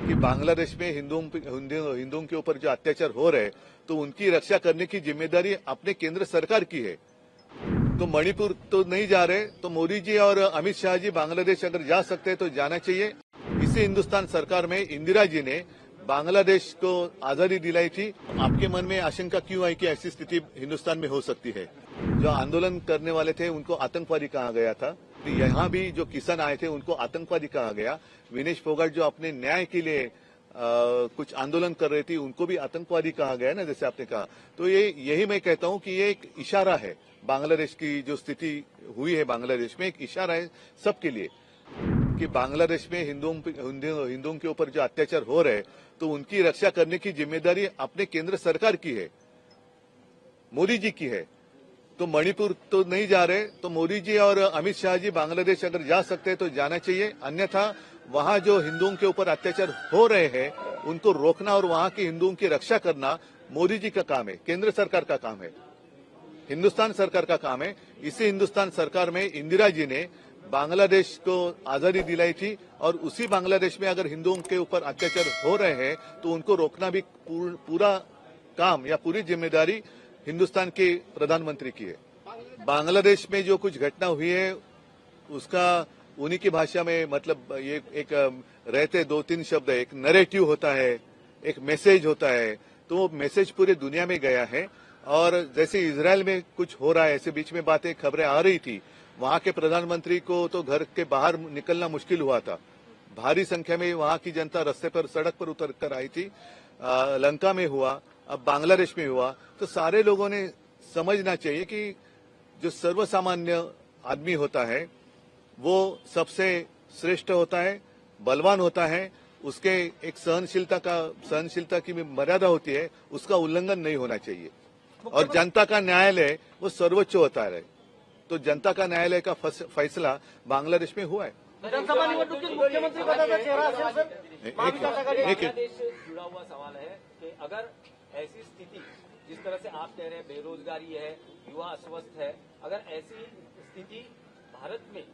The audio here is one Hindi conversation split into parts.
कि बांग्लादेश में हिंदुओं के ऊपर जो अत्याचार हो रहे हैं तो उनकी रक्षा करने की जिम्मेदारी अपने केंद्र सरकार की है। तो मणिपुर तो नहीं जा रहे, तो मोदी जी और अमित शाह जी बांग्लादेश अगर जा सकते हैं तो जाना चाहिए। इसी हिंदुस्तान सरकार में इंदिरा जी ने बांग्लादेश को आजादी दिलाई थी। आपके मन में आशंका क्यों आई कि ऐसी स्थिति हिंदुस्तान में हो सकती है? जो आंदोलन करने वाले थे उनको आतंकवादी कहा गया था। यहाँ भी जो किसान आए थे उनको आतंकवादी कहा गया। विनेश फोगाट जो अपने न्याय के लिए कुछ आंदोलन कर रही थी उनको भी आतंकवादी कहा गया ना, जैसे आपने कहा। तो यही मैं कहता हूं कि ये एक इशारा है, बांग्लादेश की जो स्थिति हुई है बांग्लादेश में एक इशारा है सबके लिए कि बांग्लादेश में हिंदुओं के ऊपर जो अत्याचार हो रहे हैं तो उनकी रक्षा करने की जिम्मेदारी अपने केंद्र सरकार की है, मोदी जी की है। तो मणिपुर तो नहीं जा रहे, तो मोदी जी और अमित शाह जी बांग्लादेश अगर जा सकते हैं तो जाना चाहिए। अन्यथा वहां जो हिंदुओं के ऊपर अत्याचार हो रहे हैं उनको रोकना और वहां के हिंदुओं की रक्षा करना मोदी जी का काम है, केंद्र सरकार का काम है, हिंदुस्तान सरकार का काम है। इसी हिंदुस्तान सरकार में इंदिरा जी ने बांग्लादेश को आजादी दिलाई थी और उसी बांग्लादेश में अगर हिंदुओं के ऊपर अत्याचार हो रहे हैं तो उनको रोकना भी पूरा काम या पूरी जिम्मेदारी हिंदुस्तान के प्रधानमंत्री की है। बांग्लादेश में जो कुछ घटना हुई है उसका उन्हीं की भाषा में मतलब ये एक रहते 2-3 शब्द है, एक नैरेटिव होता है, एक मैसेज होता है। तो वो मैसेज पूरे दुनिया में गया है। और जैसे इजराइल में कुछ हो रहा है, ऐसे बीच में बातें खबरें आ रही थी, वहां के प्रधानमंत्री को तो घर के बाहर निकलना मुश्किल हुआ था। भारी संख्या में वहां की जनता रास्ते पर सड़क पर उतर कर आई थी। लंका में हुआ, अब बांग्लादेश में हुआ। तो सारे लोगों ने समझना चाहिए कि जो सर्वसामान्य आदमी होता है वो सबसे श्रेष्ठ होता है, बलवान होता है। उसके एक सहनशीलता की मर्यादा होती है, उसका उल्लंघन नहीं होना चाहिए। और जनता का न्यायालय वो सर्वोच्च होता है। तो जनता का न्यायालय का फैसला बांग्लादेश में हुआ है। विधानसभा निवडणुकीत मुख्यमंत्री पदाचा चेहरा असेल सर? जुड़ा हुआ सवाल है कि अगर ऐसी स्थिति जिस तरह से आप कह रहे हैं, बेरोजगारी है, युवा अस्वस्थ है, अगर ऐसी स्थिति भारत में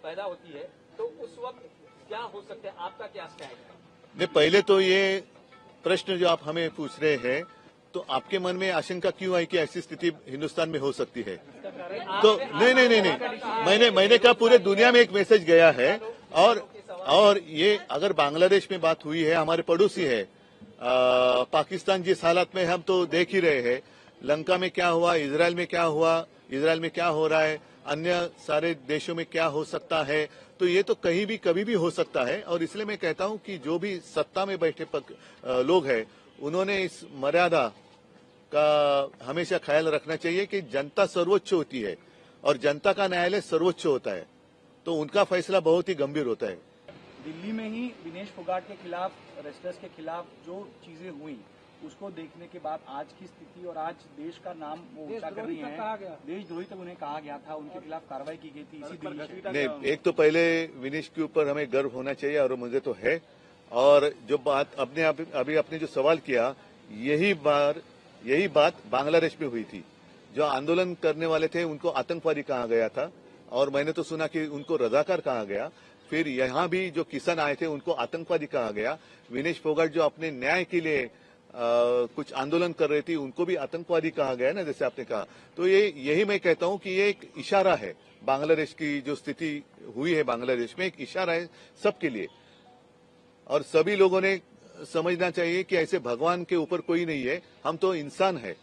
पैदा होती है तो उस वक्त क्या हो सकता है? आपका क्या स्टैंड है? नहीं, पहले तो ये प्रश्न जो आप हमें पूछ रहे हैं तो आपके मन में आशंका क्यों आई कि ऐसी स्थिति हिंदुस्तान में हो सकती है? तो नहीं, मैंने कहा पूरे दुनिया में एक मैसेज गया है। और ये अगर बांग्लादेश में बात हुई है, हमारे पड़ोसी है, पाकिस्तान जिस हालत में हम तो देख ही रहे हैं। लंका में क्या हुआ, इजराइल में क्या हुआ, इजराइल में क्या हो रहा है, अन्य सारे देशों में क्या हो सकता है। तो ये तो कहीं भी कभी भी हो सकता है। और इसलिए मैं कहता हूं कि जो भी सत्ता में बैठे लोग हैं उन्होंने इस मर्यादा का हमेशा ख्याल रखना चाहिए कि जनता सर्वोच्च होती है और जनता का न्यायालय सर्वोच्च होता है। तो उनका फैसला बहुत ही गंभीर होता है। दिल्ली में ही विनेश फोगाट के खिलाफ, रेस्टर्स के खिलाफ जो चीजें हुई उसको देखने के बाद आज की स्थिति और आज देश का नाम वो ऊंचा कर रही है, देशद्रोही तक उन्हें कहा गया था, उनके खिलाफ कार्रवाई की गई थी इसी दिल्ली। नहीं, एक तो पहले विनेश के ऊपर हमें गर्व होना चाहिए और मुझे तो है। और जो बात अभी आपने जो सवाल किया, यही बात बांग्लादेश में हुई थी। जो आंदोलन करने वाले थे उनको आतंकवादी कहा गया था और मैंने तो सुना कि उनको रजाकार कहा गया। फिर यहाँ भी जो किसान आए थे उनको आतंकवादी कहा गया। विनेश फोगाट जो अपने न्याय के लिए कुछ आंदोलन कर रही थी उनको भी आतंकवादी कहा गया ना, जैसे आपने कहा। तो यही मैं कहता हूं कि ये एक इशारा है, बांग्लादेश की जो स्थिति हुई है बांग्लादेश में एक इशारा है सबके लिए। और सभी लोगों ने समझना चाहिए कि ऐसे भगवान के ऊपर कोई नहीं है, हम तो इंसान है।